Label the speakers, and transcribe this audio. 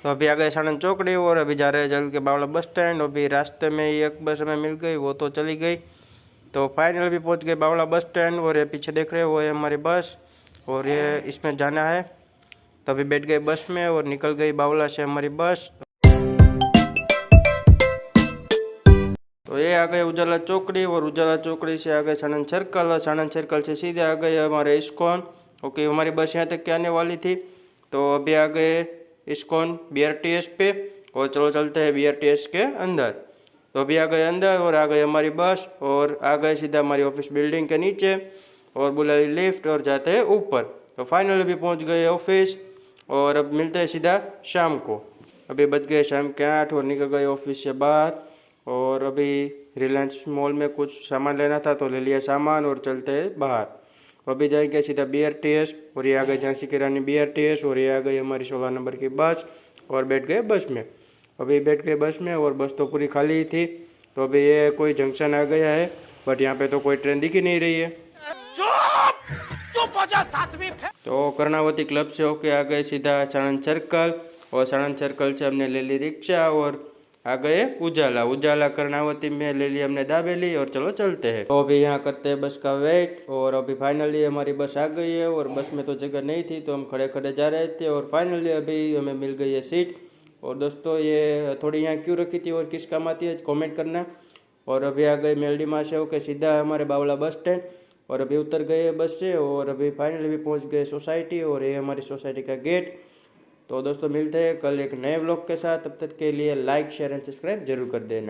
Speaker 1: तो अभी आ गए साणंद चौकड़ी और अभी जा रहे हैं चल के बावला बस स्टैंड। अभी रास्ते में ही एक बस हमें मिल गई, वो तो चली गई। तो फाइनल भी पहुंच गए बावला बस स्टैंड। और ये पीछे देख रहे हो वो है हमारी बस और ये इसमें जाना है। तो अभी बैठ गए बस में और निकल गई बावला से हमारी बस। तो ये आ गए उजाला चौकड़ी और उजाला चौकड़ी से आ गए साणंद सर्कल और साणंद सर्कल से सीधे आ गए हमारे इस्कॉन। ओके, हमारी बस यहाँ तक के आने वाली थी। तो अभी आ गए इस्कॉन BRTS पे और चलो चलते हैं BRTS के अंदर। तो अभी आ गए अंदर और आ गई हमारी बस और आ गए सीधा हमारी ऑफिस बिल्डिंग के नीचे और बुला ली लिफ्ट और जाते हैं ऊपर। तो फाइनली भी पहुंच गए ऑफिस और अब मिलते हैं सीधा शाम को। अभी बज गए शाम के 8 और निकल गए ऑफिस से बाहर। और अभी रिलायंस मॉल में कुछ सामान लेना था तो ले लिया सामान और चलते हैं बाहर। अभी जाएंगे सीधा BRTS और ये आ गई झांसी की रानी BRTS और ये आ गई हमारी 16 नंबर की बस और बैठ गए बस में। अभी बैठ गए बस में और बस तो पूरी खाली ही थी। तो अभी ये कोई जंक्शन आ गया है बट यहाँ पे तो कोई ट्रेन दिख ही नहीं रही है। तो कर्णावती क्लब से होके आ गए सीधा साणंद सर्कल और साणंद सर्कल से हमने ले ली रिक्शा और आ गए उजाला। उजाला कर्णावती में ले ली हमने दाबेली और चलो चलते हैं। तो अभी यहाँ करते हैं बस का वेट और अभी फाइनली हमारी बस आ गई है और बस में तो जगह नहीं थी तो हम खड़े खड़े जा रहे थे और फाइनली अभी हमें मिल गई है सीट। और दोस्तों ये थोड़ी यहाँ क्यों रखी थी और किस काम आती है कमेंट करना। और अभी आ गए मेलडी माँ से होकर सीधा हमारे बावला बस स्टैंड और अभी उतर गए बस से और अभी फाइनली भी पहुँच गए सोसाइटी और ये हमारी सोसाइटी का गेट। तो दोस्तों मिलते हैं कल एक नए व्लॉग के साथ। तब तक के लिए लाइक शेयर एंड सब्सक्राइब जरूर कर देना।